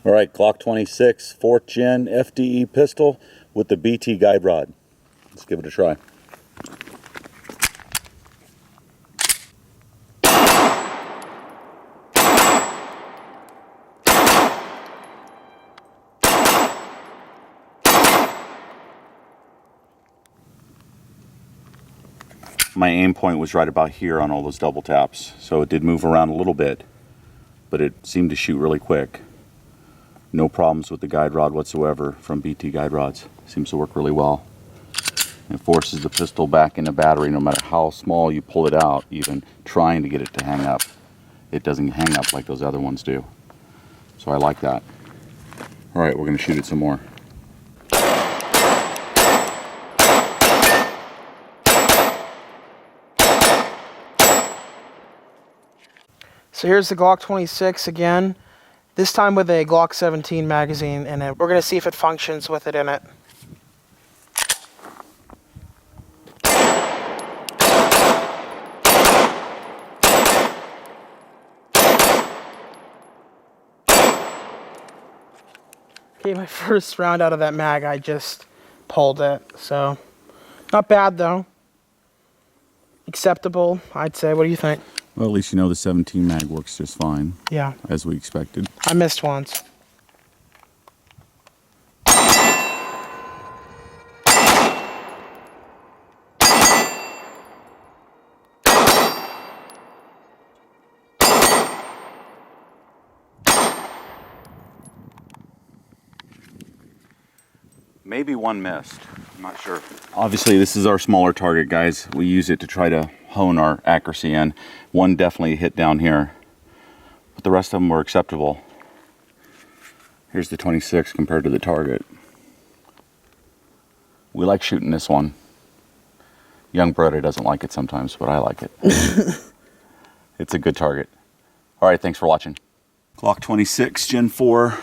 All right, Glock 26 4th gen FDE pistol with the BT guide rod. Let's give it a try. My aim point was right about here on all those double taps, so it did move around a little bit, but it seemed to shoot really quick. No problems with the guide rod whatsoever from BT guide rods. Seems to work really well. It forces the pistol back into battery no matter how small you pull it out, even trying to get it to hang up. It doesn't hang up like those other ones do. So I like that. All right, we're gonna shoot it some more. So here's the Glock 26 again, this time with a Glock 17 magazine in it. We're going to see if it functions with it in it. Okay, my first round out of that mag, I just pulled it, so not bad though. Acceptable, I'd say. What do you think? Well, at least you know the 17 mag works just fine. Yeah. As we expected. I missed once. Maybe one missed. I'm not sure. Obviously, this is our smaller target, guys. We use it to try to hone our accuracy in. One definitely hit down here, but the rest of them were acceptable. Here's the 26 compared to the target. We like shooting this one. Young Beretta doesn't like it sometimes, but I like it. It's a good target. All right, thanks for watching. Glock 26 Gen 4.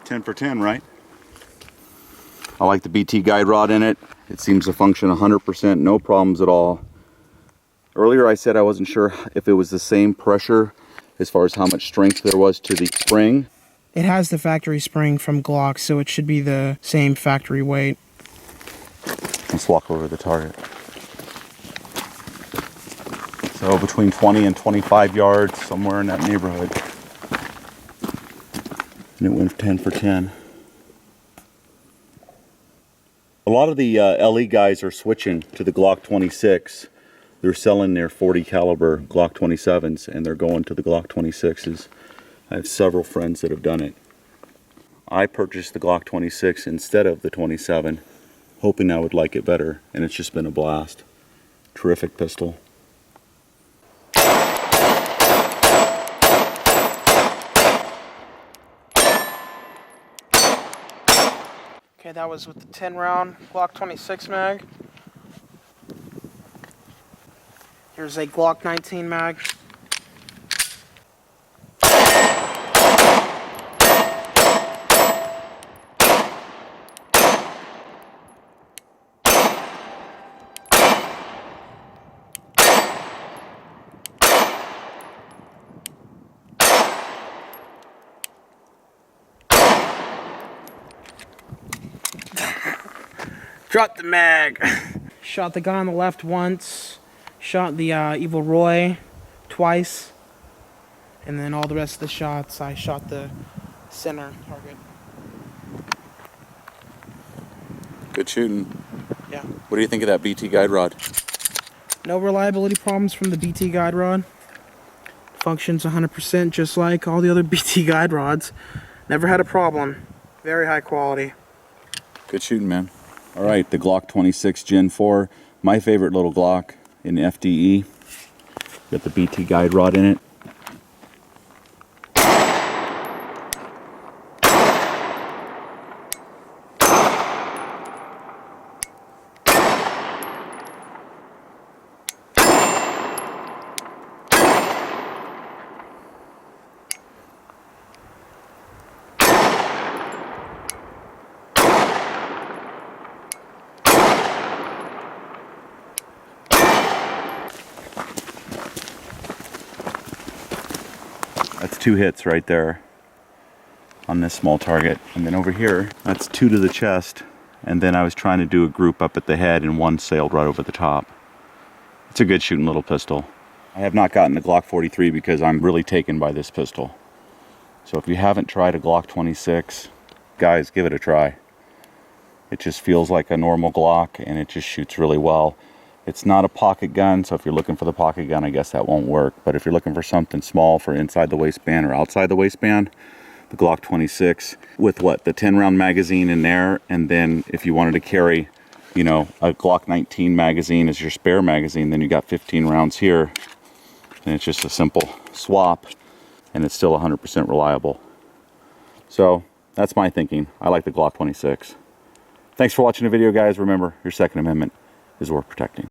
Ten for 10, right? I like the BT guide rod in it. It seems to function 100%, no problems at all. Earlier I said I wasn't sure if it was the same pressure as far as how much strength there was to the spring. It has the factory spring from Glock, so it should be the same factory weight. Let's walk over to the target. So between 20 and 25 yards, somewhere in that neighborhood. And it went 10 for 10. A lot of the LE guys are switching to the Glock 26. They're selling their 40 caliber Glock 27s and they're going to the Glock 26s. I have several friends that have done it. I purchased the Glock 26 instead of the 27, hoping I would like it better, and it's just been a blast. Terrific pistol. Okay, that was with the 10 round Glock 26 mag. Here's a Glock 19 mag. Dropped the mag. Shot the guy on the left once. Shot the Evil Roy twice. And then all the rest of the shots, I shot the center target. Good shooting. Yeah. What do you think of that BT guide rod? No reliability problems from the BT guide rod. Functions 100% just like all the other BT guide rods. Never had a problem. Very high quality. Good shooting, man. All right, the Glock 26 Gen 4, my favorite little Glock in FDE. Got the BT guide rod in it. That's 2 hits right there on this small target. And then over here, that's 2 to the chest. And then I was trying to do a group up at the head and 1 sailed right over the top. It's a good shooting little pistol. I have not gotten the Glock 43 because I'm really taken by this pistol. So if you haven't tried a Glock 26, guys, give it a try. It just feels like a normal Glock and it just shoots really well. It's not a pocket gun, so if you're looking for the pocket gun, I guess that won't work. But if you're looking for something small for inside the waistband or outside the waistband, the Glock 26 with what, the 10-round magazine in there, and then if you wanted to carry, you know, a Glock 19 magazine as your spare magazine, then you got 15 rounds here, and it's just a simple swap, and it's still 100% reliable. So that's my thinking. I like the Glock 26. Thanks for watching the video, guys. Remember, your Second Amendment is worth protecting.